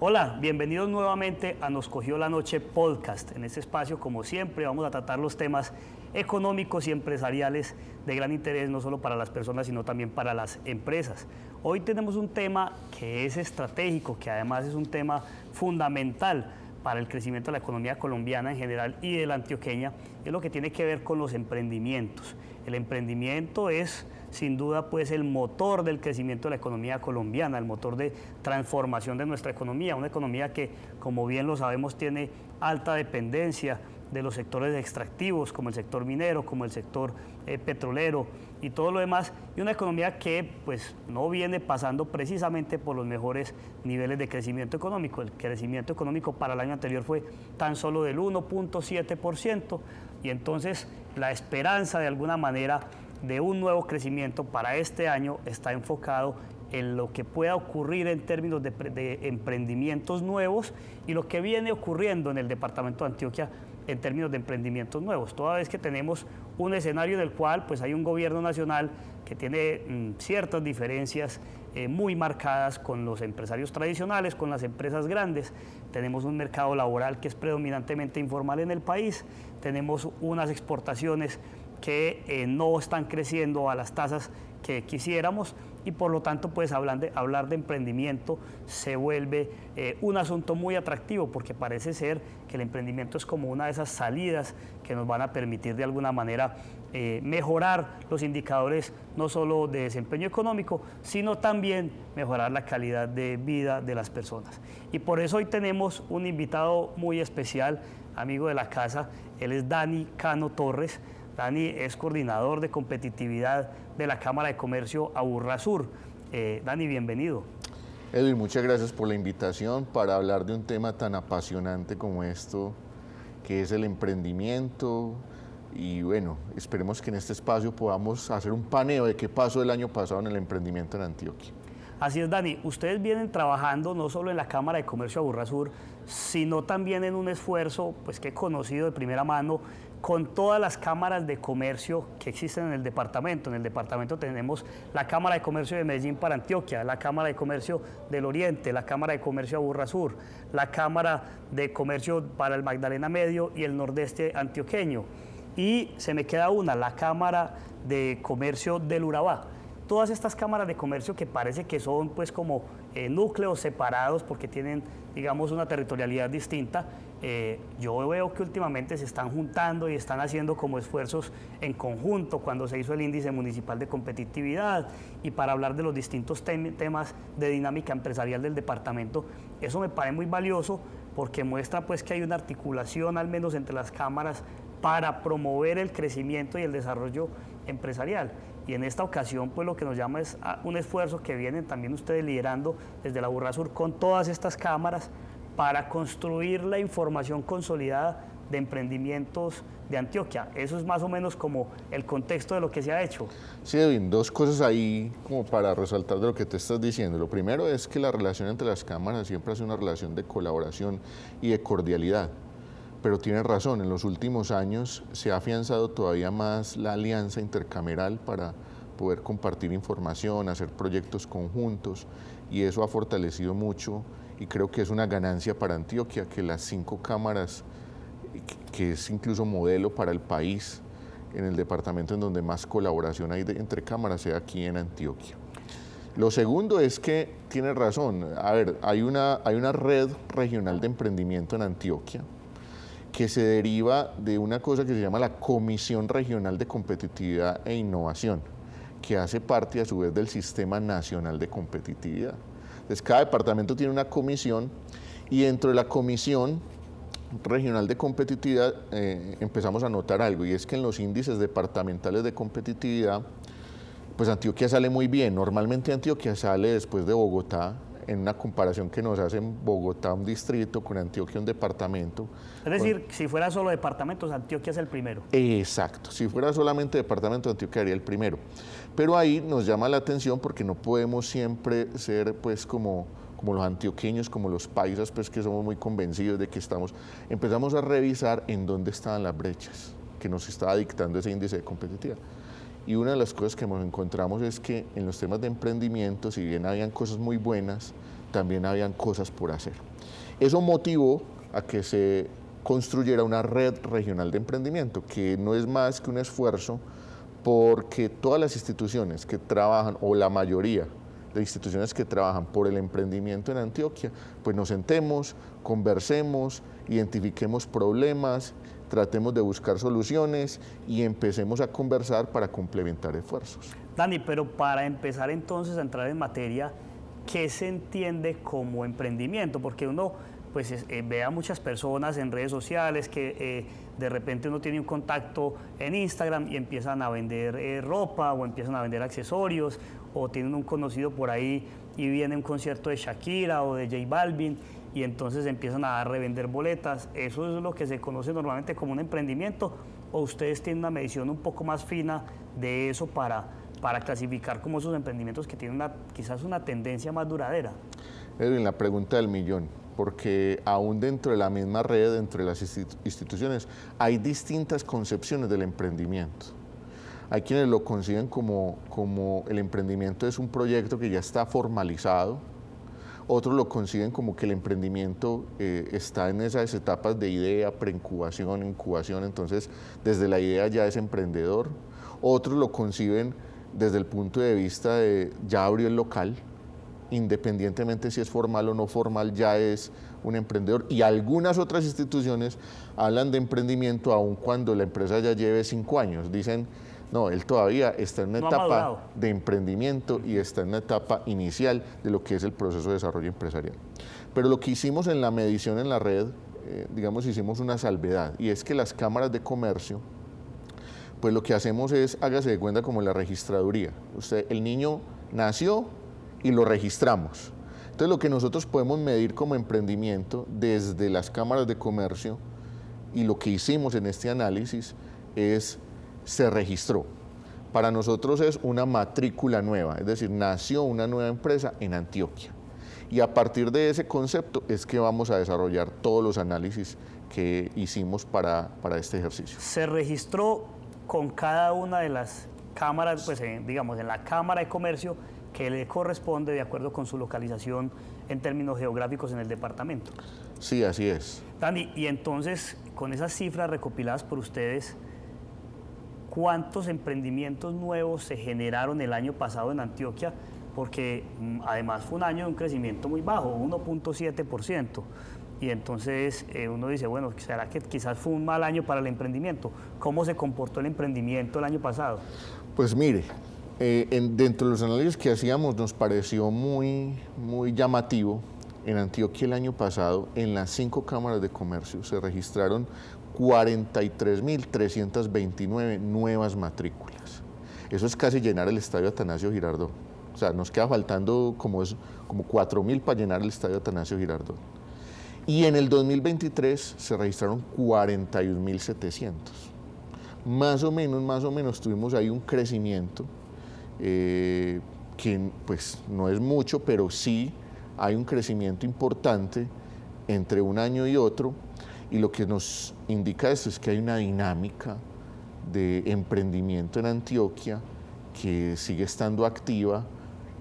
Hola, bienvenidos nuevamente a Nos Cogió la Noche podcast. En este espacio, como siempre, vamos a tratar los temas económicos y empresariales de gran interés, no solo para las personas, sino también para las empresas. Hoy tenemos un tema que es estratégico, que además es un tema fundamental para el crecimiento de la economía colombiana en general y de la antioqueña, es lo que tiene que ver con los emprendimientos. El emprendimiento es, sin duda, pues el motor del crecimiento de la economía colombiana, el motor de transformación de nuestra economía, una economía que, como bien lo sabemos, tiene alta dependencia de los sectores extractivos, como el sector minero, como el sector petrolero y todo lo demás, y una economía que pues no viene pasando precisamente por los mejores niveles de crecimiento económico. El crecimiento económico para el año anterior fue tan solo del 1.7%, y entonces la esperanza de alguna manera de un nuevo crecimiento para este año está enfocado en lo que pueda ocurrir en términos de emprendimientos nuevos y lo que viene ocurriendo en el departamento de Antioquia en términos de emprendimientos nuevos, toda vez que tenemos un escenario en el cual pues hay un gobierno nacional que tiene ciertas diferencias muy marcadas con los empresarios tradicionales, con las empresas grandes. Tenemos un mercado laboral que es predominantemente informal en el país, tenemos unas exportaciones que no están creciendo a las tasas que quisiéramos, y por lo tanto pues hablar de emprendimiento se vuelve un asunto muy atractivo, porque parece ser que el emprendimiento es como una de esas salidas que nos van a permitir de alguna manera mejorar los indicadores no solo de desempeño económico, sino también mejorar la calidad de vida de las personas. Y por eso hoy tenemos un invitado muy especial, amigo de la casa. Él es Dani Cano Torres. Dani es coordinador de competitividad de la Cámara de Comercio Aburrasur. Dani, bienvenido. Edwin, muchas gracias por la invitación para hablar de un tema tan apasionante como esto, que es el emprendimiento. Y bueno, esperemos que en este espacio podamos hacer un paneo de qué pasó el año pasado en el emprendimiento en Antioquia. Así es, Dani. Ustedes vienen trabajando no solo en la Cámara de Comercio Aburrasur, sino también en un esfuerzo pues, que he conocido de primera mano con todas las cámaras de comercio que existen en el departamento. En el departamento tenemos la Cámara de Comercio de Medellín para Antioquia, la Cámara de Comercio del Oriente, la Cámara de Comercio Aburrasur, la Cámara de Comercio para el Magdalena Medio y el Nordeste antioqueño. Y se me queda una, la Cámara de Comercio del Urabá. Todas estas cámaras de comercio que parece que son pues como núcleos separados porque tienen, digamos, una territorialidad distinta, yo veo que últimamente se están juntando y están haciendo como esfuerzos en conjunto cuando se hizo el índice municipal de competitividad y para hablar de los distintos temas de dinámica empresarial del departamento. Eso me parece muy valioso porque muestra pues que hay una articulación al menos entre las cámaras para promover el crecimiento y el desarrollo empresarial. Y en esta ocasión, pues lo que nos llama es un esfuerzo que vienen también ustedes liderando desde la Aburrasur con todas estas cámaras para construir la información consolidada de emprendimientos de Antioquia. Eso es más o menos como el contexto de lo que se ha hecho. Sí, Edwin, dos cosas ahí como para resaltar de lo que te estás diciendo. Lo primero es que la relación entre las cámaras siempre ha sido una relación de colaboración y de cordialidad. Pero tienes razón, en los últimos años se ha afianzado todavía más la alianza intercameral para poder compartir información, hacer proyectos conjuntos, y eso ha fortalecido mucho y creo que es una ganancia para Antioquia que las 5 cámaras, que es incluso modelo para el país, en el departamento en donde más colaboración hay entre cámaras, sea aquí en Antioquia. Lo segundo es que tienes razón, a ver, hay una red regional de emprendimiento en Antioquia que se deriva de una cosa que se llama la Comisión Regional de Competitividad e Innovación, que hace parte a su vez del Sistema Nacional de Competitividad. Entonces, cada departamento tiene una comisión y dentro de la Comisión Regional de Competitividad empezamos a notar algo, y es que en los índices departamentales de competitividad, pues Antioquia sale muy bien. Normalmente Antioquia sale después de Bogotá, en una comparación que nos hacen Bogotá un distrito con Antioquia un departamento. Es decir, si fuera solo departamentos, Antioquia es el primero. Exacto, si fuera solamente departamento, Antioquia sería el primero. Pero ahí nos llama la atención porque no podemos siempre ser pues como los antioqueños, como los paisas, pues que somos muy convencidos de que empezamos a revisar en dónde estaban las brechas que nos estaba dictando ese índice de competitividad. Y una de las cosas que nos encontramos es que en los temas de emprendimiento, si bien habían cosas muy buenas, también habían cosas por hacer. Eso motivó a que se construyera una red regional de emprendimiento, que no es más que un esfuerzo porque todas las instituciones que trabajan, o la mayoría de instituciones que trabajan por el emprendimiento en Antioquia, pues nos sentemos, conversemos, identifiquemos problemas, tratemos de buscar soluciones y empecemos a conversar para complementar esfuerzos. Dani, pero para empezar entonces a entrar en materia, ¿qué se entiende como emprendimiento? Porque uno pues ve a muchas personas en redes sociales que de repente uno tiene un contacto en Instagram y empiezan a vender ropa o empiezan a vender accesorios, o tienen un conocido por ahí y viene un concierto de Shakira o de J Balvin y entonces empiezan a revender boletas. ¿Eso es lo que se conoce normalmente como un emprendimiento, o ustedes tienen una medición un poco más fina de eso para clasificar como esos emprendimientos que tienen quizás una tendencia más duradera? Edwin, la pregunta del millón, porque aún dentro de la misma red, dentro de las instituciones, hay distintas concepciones del emprendimiento. Hay quienes lo conciben como el emprendimiento es un proyecto que ya está formalizado, otros lo conciben como que el emprendimiento está en esas etapas de idea, preincubación, incubación, entonces desde la idea ya es emprendedor. Otros lo conciben desde el punto de vista de ya abrió el local, independientemente si es formal o no formal, ya es un emprendedor. Y algunas otras instituciones hablan de emprendimiento aun cuando la empresa ya lleve 5 años. Dicen, no, él todavía está en una etapa de emprendimiento y está en una etapa inicial de lo que es el proceso de desarrollo empresarial. Pero lo que hicimos en la medición en la red, digamos, hicimos una salvedad, y es que las cámaras de comercio, pues lo que hacemos es, hágase de cuenta como la registraduría. El niño nació y lo registramos. Entonces lo que nosotros podemos medir como emprendimiento desde las cámaras de comercio, y lo que hicimos en este análisis es, se registró. Para nosotros es una matrícula nueva, es decir, nació una nueva empresa en Antioquia. Y a partir de ese concepto es que vamos a desarrollar todos los análisis que hicimos para este ejercicio. Se registró con cada una de las cámaras, pues digamos, en la Cámara de Comercio que le corresponde de acuerdo con su localización en términos geográficos en el departamento. Sí, así es. Dani, y entonces, con esas cifras recopiladas por ustedes, ¿cuántos emprendimientos nuevos se generaron el año pasado en Antioquia? Porque además fue un año de un crecimiento muy bajo, 1.7%. Y entonces uno dice, bueno, ¿será que quizás fue un mal año para el emprendimiento? ¿Cómo se comportó el emprendimiento el año pasado? Pues mire, dentro de los análisis que hacíamos nos pareció muy llamativo. En Antioquia el año pasado, en las 5 cámaras de comercio, se registraron 43.329 nuevas matrículas. Eso es casi llenar el estadio Atanasio Girardot. O sea, nos queda faltando como 4.000 para llenar el estadio Atanasio Girardot. Y en el 2023 se registraron 41.700. Más o menos tuvimos ahí un crecimiento que pues no es mucho, pero sí hay un crecimiento importante entre un año y otro, y lo que nos indica esto es que hay una dinámica de emprendimiento en Antioquia que sigue estando activa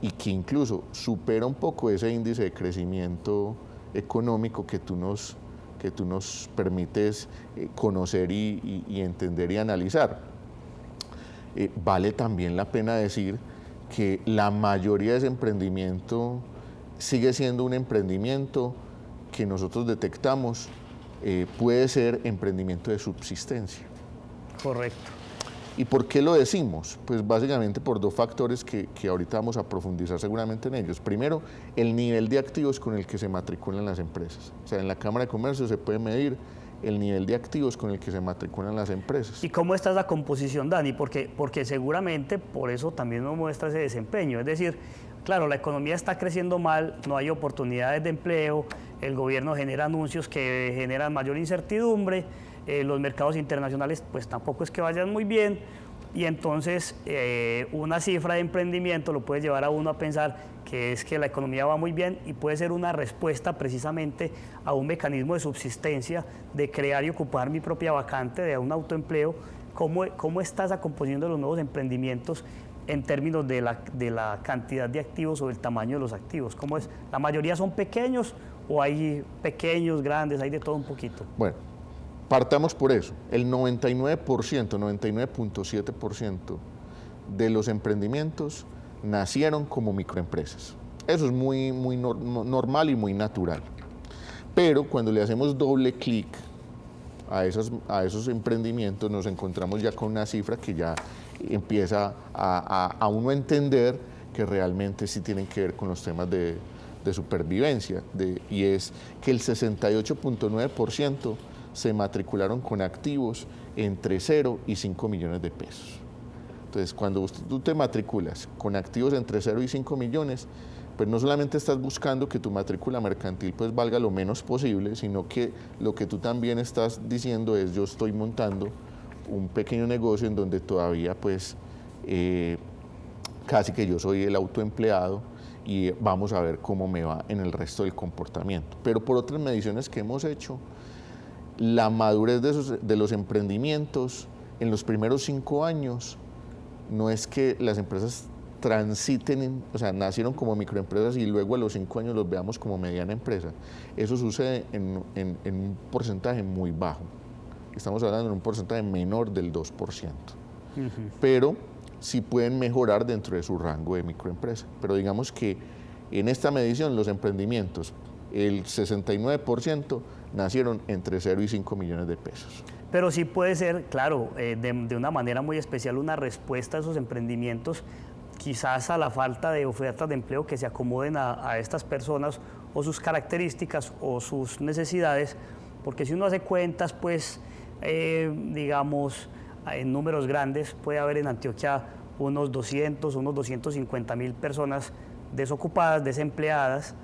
y que incluso supera un poco ese índice de crecimiento económico que tú nos permites conocer y entender y analizar. Vale también la pena decir que la mayoría de ese emprendimiento sigue siendo un emprendimiento que nosotros detectamos puede ser emprendimiento de subsistencia. Correcto. ¿Y por qué lo decimos? Pues básicamente por 2 factores que ahorita vamos a profundizar seguramente en ellos. Primero, el nivel de activos con el que se matriculan las empresas. O sea, en la Cámara de Comercio se puede medir el nivel de activos con el que se matriculan las empresas. ¿Y cómo está esa composición, Dani? Porque seguramente por eso también nos muestra ese desempeño. Es decir, claro, la economía está creciendo mal, no hay oportunidades de empleo, el gobierno genera anuncios que generan mayor incertidumbre, los mercados internacionales pues tampoco es que vayan muy bien, y entonces una cifra de emprendimiento lo puede llevar a uno a pensar que es que la economía va muy bien y puede ser una respuesta precisamente a un mecanismo de subsistencia, de crear y ocupar mi propia vacante, de un autoempleo. ¿Cómo está esa composición de los nuevos emprendimientos en términos de la cantidad de activos o el tamaño de los activos? ¿Cómo es? ¿La mayoría son pequeños o hay pequeños, grandes, hay de todo un poquito? Bueno, partamos por eso. El 99%, 99.7% de los emprendimientos nacieron como microempresas. Eso es muy normal y muy natural. Pero cuando le hacemos doble clic a esos emprendimientos, nos encontramos ya con una cifra que ya empieza a uno entender que realmente sí tienen que ver con los temas de supervivencia, y es que el 68.9% se matricularon con activos entre 0 y 5 millones de pesos. Entonces, cuando tú te matriculas con activos entre 0 y 5 millones, pues no solamente estás buscando que tu matrícula mercantil pues valga lo menos posible, sino que lo que tú también estás diciendo es: yo estoy montando un pequeño negocio en donde todavía pues casi que yo soy el autoempleado, y vamos a ver cómo me va en el resto del comportamiento. Pero por otras mediciones que hemos hecho, la madurez de los emprendimientos en los primeros 5 años no es que las empresas transiten, o sea, nacieron como microempresas y luego a los 5 años los veamos como mediana empresa. Eso sucede en un porcentaje muy bajo. Estamos hablando de un porcentaje menor del 2%. Pero sí pueden mejorar dentro de su rango de microempresa. Pero digamos que en esta medición los emprendimientos, el 69% nacieron entre 0 y 5 millones de pesos. Pero sí puede ser, claro, de una manera muy especial, una respuesta a esos emprendimientos, quizás a la falta de ofertas de empleo que se acomoden a estas personas, o sus características o sus necesidades, porque si uno hace cuentas, pues, digamos, en números grandes, puede haber en Antioquia unos 200, unos 250.000 personas desocupadas, desempleadas,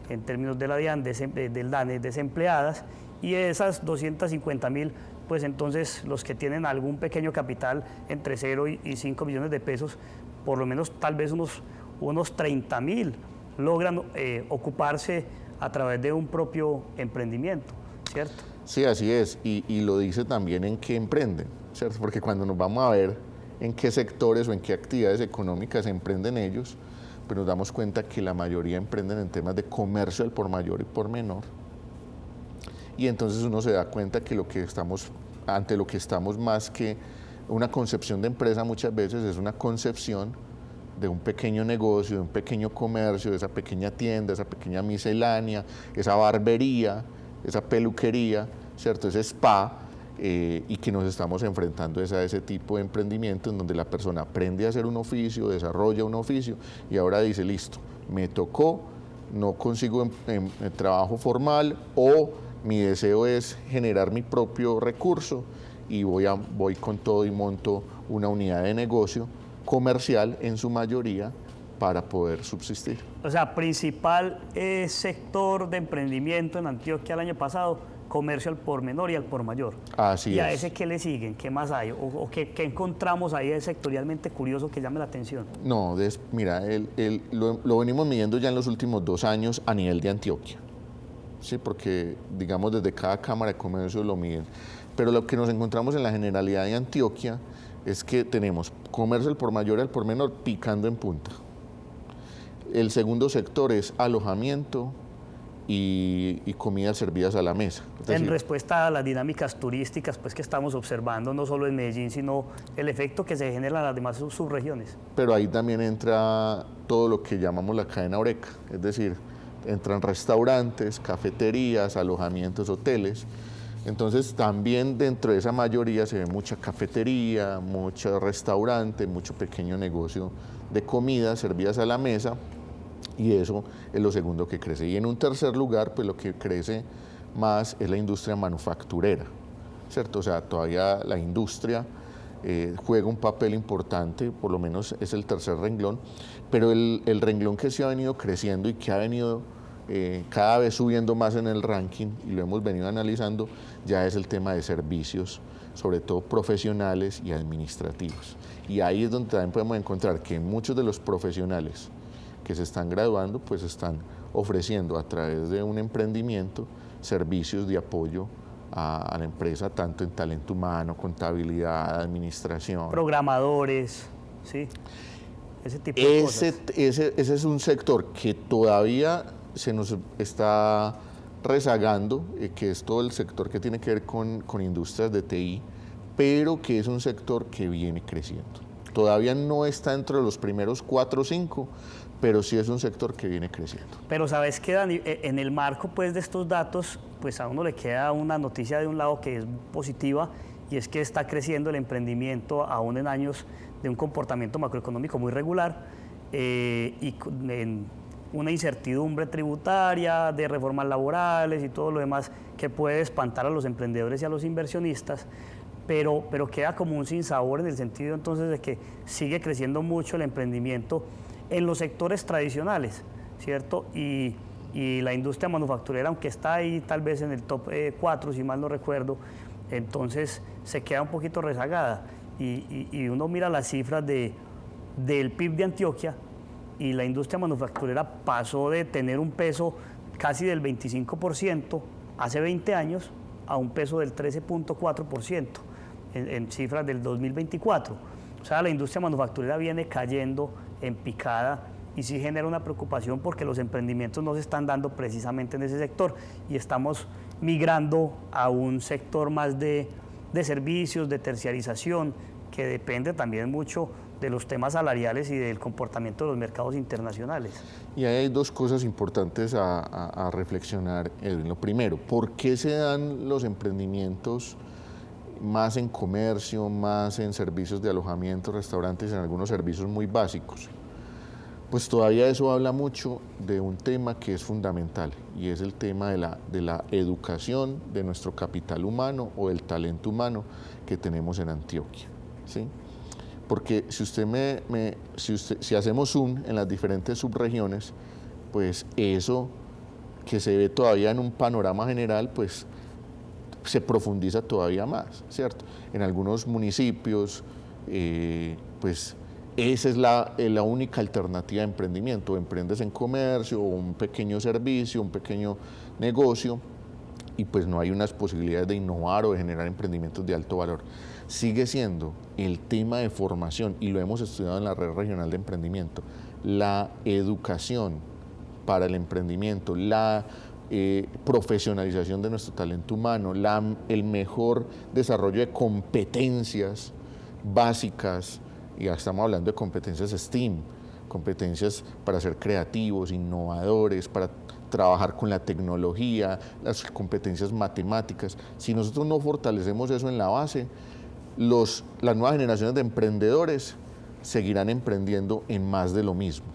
en términos de la DIAN, del DANE, desempleadas, y esas 250.000, pues entonces los que tienen algún pequeño capital entre 0 y 5 millones de pesos, por lo menos tal vez unos 30.000 logran ocuparse a través de un propio emprendimiento, ¿cierto? Sí, así es, y lo dice también en qué emprenden, ¿cierto? Porque cuando nos vamos a ver en qué sectores o en qué actividades económicas emprenden ellos, pues nos damos cuenta que la mayoría emprenden en temas de comercio al por mayor y por menor. Y entonces uno se da cuenta que ante lo que estamos más que una concepción de empresa, muchas veces es una concepción de un pequeño negocio, de un pequeño comercio, de esa pequeña tienda, esa pequeña miscelánea, esa barbería, esa peluquería, ¿cierto? Ese spa, y que nos estamos enfrentando a ese tipo de emprendimiento en donde la persona aprende a hacer un oficio, desarrolla un oficio y ahora dice: listo, me tocó, no consigo trabajo formal, o mi deseo es generar mi propio recurso y voy con todo y monto una unidad de negocio comercial en su mayoría para poder subsistir. O sea, principal sector de emprendimiento en Antioquia el año pasado, comercio al por menor y al por mayor. Así es. ¿Y a ese qué le siguen? ¿Qué más hay? ¿O qué encontramos ahí sectorialmente curioso que llame la atención? No, mira, lo venimos midiendo ya en los últimos 2 años a nivel de Antioquia. Sí, porque digamos desde cada cámara de comercio lo miden. Pero lo que nos encontramos en la generalidad de Antioquia es que tenemos comercio al por mayor y al por menor picando en punta. El segundo sector es alojamiento y comidas servidas a la mesa. En respuesta a las dinámicas turísticas pues, que estamos observando, no solo en Medellín, sino el efecto que se genera en las demás subregiones. Pero ahí también entra todo lo que llamamos la cadena Horeca, es decir, entran restaurantes, cafeterías, alojamientos, hoteles. Entonces también dentro de esa mayoría se ve mucha cafetería, mucho restaurante, mucho pequeño negocio de comidas servidas a la mesa, y eso es lo segundo que crece. Y en un tercer lugar, pues lo que crece más es la industria manufacturera, ¿cierto? O sea, todavía la industria juega un papel importante, por lo menos es el tercer renglón, pero el renglón que se ha venido creciendo y que ha venido cada vez subiendo más en el ranking, y lo hemos venido analizando, ya es el tema de servicios, sobre todo profesionales y administrativos. Y ahí es donde también podemos encontrar que muchos de los profesionales que se están graduando, pues están ofreciendo a través de un emprendimiento servicios de apoyo a la empresa, tanto en talento humano, contabilidad, administración. Programadores, sí. ese tipo de cosas. Ese es un sector que todavía se nos está rezagando, que es todo el sector que tiene que ver con industrias de TI, pero que es un sector que viene creciendo. Todavía no está entre los primeros 4 o 5, pero sí es un sector que viene creciendo. Pero sabes que, Dani, en el marco pues, de estos datos, pues a uno le queda una noticia de un lado que es positiva, y es que está creciendo el emprendimiento aún en años de un comportamiento macroeconómico muy regular y en una incertidumbre tributaria, de reformas laborales y todo lo demás que puede espantar a los emprendedores y a los inversionistas. Pero queda como un sinsabor en el sentido entonces de que sigue creciendo mucho el emprendimiento en los sectores tradicionales, ¿cierto? Y la industria manufacturera, aunque está ahí tal vez en el top 4, si mal no recuerdo, entonces se queda un poquito rezagada. Y uno mira las cifras del PIB de Antioquia y la industria manufacturera pasó de tener un peso casi del 25% hace 20 años a un peso del 13.4%. En cifras del 2024. O sea, la industria manufacturera viene cayendo en picada y sí genera una preocupación porque los emprendimientos no se están dando precisamente en ese sector y estamos migrando a un sector más de servicios, de terciarización, que depende también mucho de los temas salariales y del comportamiento de los mercados internacionales. Y ahí hay 2 cosas importantes a reflexionar, Edwin. Lo primero, ¿por qué se dan los emprendimientos más en comercio, más en servicios de alojamiento, restaurantes, en algunos servicios muy básicos? Pues todavía eso habla mucho de un tema que es fundamental y es el tema de la educación de nuestro capital humano o del talento humano que tenemos en Antioquia, ¿sí? Porque si hacemos zoom en las diferentes subregiones, pues eso que se ve todavía en un panorama general, pues se profundiza todavía más, ¿cierto? En algunos municipios, pues esa es la única alternativa de emprendimiento. Emprendes en comercio, o un pequeño servicio, un pequeño negocio, y pues no hay unas posibilidades de innovar o de generar emprendimientos de alto valor. Sigue siendo el tema de formación, y lo hemos estudiado en la Red Regional de Emprendimiento, la educación para el emprendimiento, la profesionalización de nuestro talento humano, el mejor desarrollo de competencias básicas, y ya estamos hablando de competencias STEAM, competencias para ser creativos, innovadores, para trabajar con la tecnología, las competencias matemáticas. Si nosotros no fortalecemos eso en la base, las nuevas generaciones de emprendedores seguirán emprendiendo en más de lo mismo.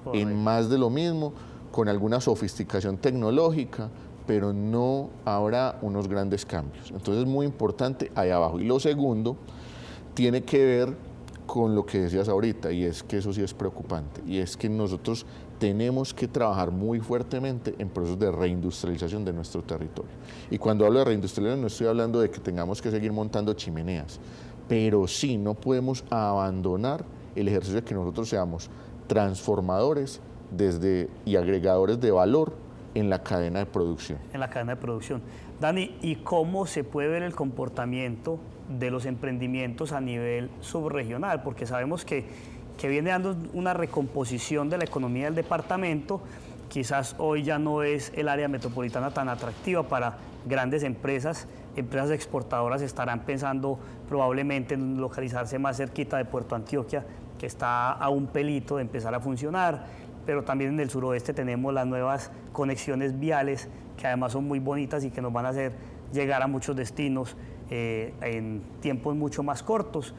Correcto. En más de lo mismo, con alguna sofisticación tecnológica, pero no habrá unos grandes cambios. Entonces es muy importante ahí abajo. Y lo segundo tiene que ver con lo que decías ahorita, y es que eso sí es preocupante, y es que nosotros tenemos que trabajar muy fuertemente en procesos de reindustrialización de nuestro territorio. Y cuando hablo de reindustrialización no estoy hablando de que tengamos que seguir montando chimeneas, pero sí no podemos abandonar el ejercicio de que nosotros seamos transformadores y agregadores de valor en la cadena de producción. En la cadena de producción. Dani, ¿y cómo se puede ver el comportamiento de los emprendimientos a nivel subregional? Porque sabemos que viene dando una recomposición de la economía del departamento. Quizás hoy ya no es el área metropolitana tan atractiva para grandes empresas exportadoras estarán pensando probablemente en localizarse más cerquita de Puerto Antioquia, que está a un pelito de empezar a funcionar, pero también en el suroeste tenemos las nuevas conexiones viales, que además son muy bonitas y que nos van a hacer llegar a muchos destinos en tiempos mucho más cortos.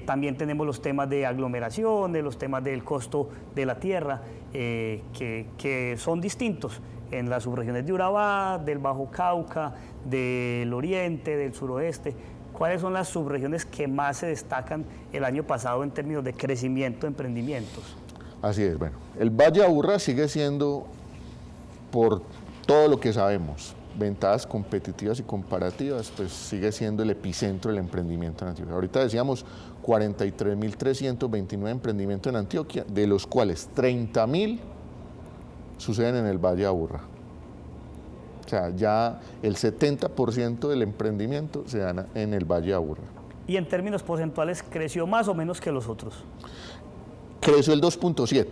También tenemos los temas de aglomeraciones, los temas del costo de la tierra, que son distintos en las subregiones de Urabá, del Bajo Cauca, del oriente, del suroeste. ¿Cuáles son las subregiones que más se destacan el año pasado en términos de crecimiento de emprendimientos? Así es, bueno, el Valle de Aburrá sigue siendo, por todo lo que sabemos, ventajas competitivas y comparativas, pues sigue siendo el epicentro del emprendimiento en Antioquia. Ahorita decíamos 43.329 emprendimientos en Antioquia, de los cuales 30.000 suceden en el Valle de Aburrá. O sea, ya el 70% del emprendimiento se da en el Valle de Aburrá. y en términos porcentuales creció más o menos que los otros. Creció el 2.7.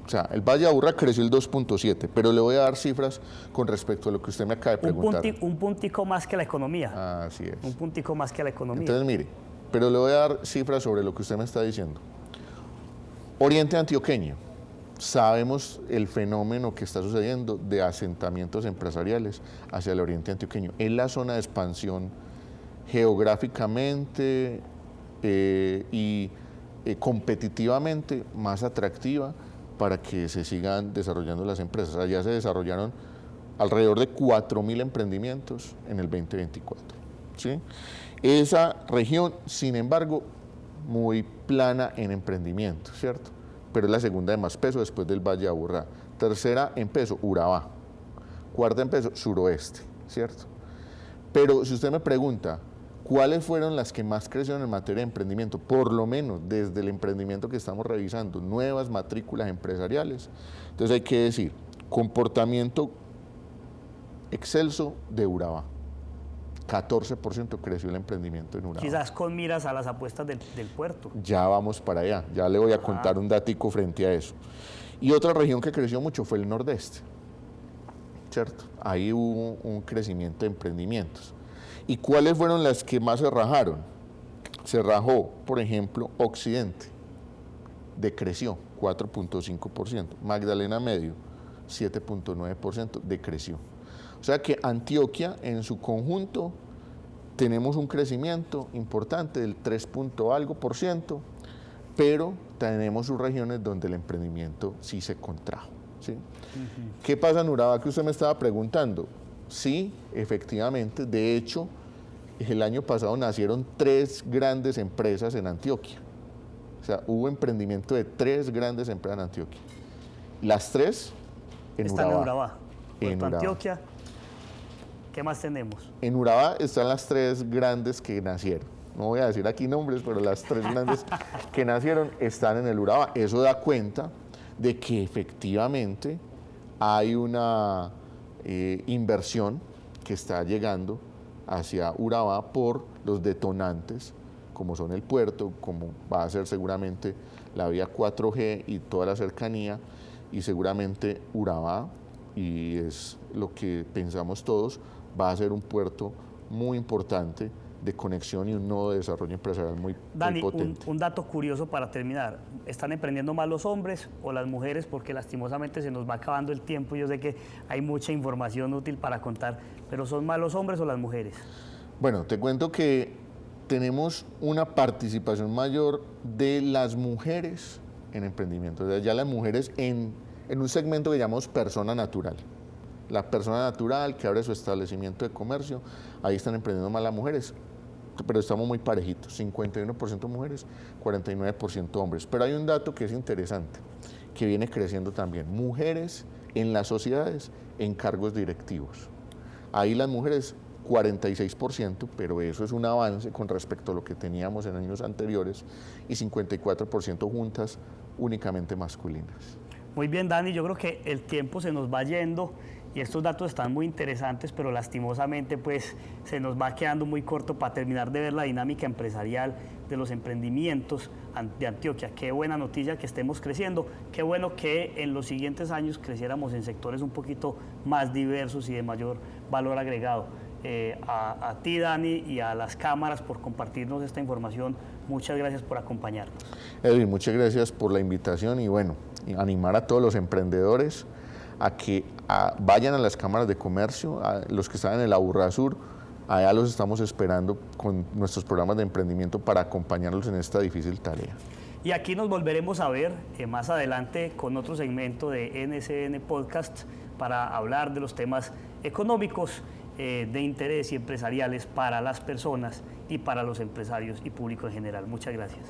O sea, el Valle de Aburrá creció el 2.7, pero le voy a dar cifras con respecto a lo que usted me acaba de preguntar. Un puntico más que la economía. Así es. Un puntico más que la economía. Entonces, mire, pero le voy a dar cifras sobre lo que usted me está diciendo. Oriente Antioqueño. Sabemos el fenómeno que está sucediendo de asentamientos empresariales hacia el Oriente Antioqueño. Es la zona de expansión geográficamente y competitivamente más atractiva para que se sigan desarrollando las empresas. Allá se desarrollaron alrededor de 4.000 emprendimientos en el 2024. ¿Sí? Esa región, sin embargo, muy plana en emprendimiento, ¿cierto? Pero es la segunda de más peso después del Valle de Aburrá. Tercera en peso, Urabá. Cuarta en peso, Suroeste, ¿cierto? Pero si usted me pregunta, ¿cuáles fueron las que más crecieron en materia de emprendimiento? Por lo menos desde el emprendimiento que estamos revisando, nuevas matrículas empresariales. Entonces hay que decir, comportamiento excelso de Urabá. 14% creció el emprendimiento en Urabá. Quizás con miras a las apuestas del puerto. Ya vamos para allá, ya le voy a contar un datico frente a eso. Y otra región que creció mucho fue el Nordeste, ¿cierto? Ahí hubo un crecimiento de emprendimientos. ¿Y cuáles fueron las que más se rajaron? Se rajó, por ejemplo, Occidente, decreció 4.5%, Magdalena Medio 7.9% decreció. O sea que Antioquia en su conjunto tenemos un crecimiento importante del 3 algo por ciento, pero tenemos sus regiones donde el emprendimiento sí se contrajo. ¿Sí? ¿Qué pasa en Urabá que usted me estaba preguntando? Sí, efectivamente, de hecho, el año pasado nacieron 3 grandes empresas en Antioquia. O sea, hubo emprendimiento de 3 grandes empresas en Antioquia. Las 3 en Están Urabá. en Urabá. En Urabá. Antioquia. ¿Qué más tenemos? En Urabá están las 3 grandes que nacieron. No voy a decir aquí nombres, pero las 3 grandes que nacieron están en el Urabá. Eso da cuenta de que efectivamente hay una inversión que está llegando hacia Urabá por los detonantes, como son el puerto, como va a ser seguramente la vía 4G y toda la cercanía, y seguramente Urabá, y es lo que pensamos todos, va a ser un puerto muy importante de conexión y un nodo de desarrollo empresarial muy potente. Un dato curioso para terminar. ¿Están emprendiendo más los hombres o las mujeres? Porque lastimosamente se nos va acabando el tiempo. Yo sé que hay mucha información útil para contar, pero ¿son más los hombres o las mujeres? Bueno, te cuento que tenemos una participación mayor de las mujeres en emprendimiento. O sea, ya las mujeres en un segmento que llamamos persona natural. La persona natural que abre su establecimiento de comercio, ahí están emprendiendo más las mujeres, pero estamos muy parejitos, 51% mujeres, 49% hombres. Pero hay un dato que es interesante, que viene creciendo también, mujeres en las sociedades en cargos directivos. Ahí las mujeres 46%, pero eso es un avance con respecto a lo que teníamos en años anteriores, y 54% juntas únicamente masculinas. Muy bien, Dani, yo creo que el tiempo se nos va yendo y estos datos están muy interesantes, pero lastimosamente pues se nos va quedando muy corto para terminar de ver la dinámica empresarial de los emprendimientos de Antioquia. Qué buena noticia que estemos creciendo, qué bueno que en los siguientes años creciéramos en sectores un poquito más diversos y de mayor valor agregado. A ti, Dani, y a las cámaras por compartirnos esta información. Muchas gracias por acompañarnos. Edwin, muchas gracias por la invitación y bueno, animar a todos los emprendedores a que vayan a las cámaras de comercio, a los que están en el Aburrá Sur, allá los estamos esperando con nuestros programas de emprendimiento para acompañarlos en esta difícil tarea. Y aquí nos volveremos a ver más adelante con otro segmento de NSN Podcast para hablar de los temas económicos de interés y empresariales para las personas y para los empresarios y público en general. Muchas gracias.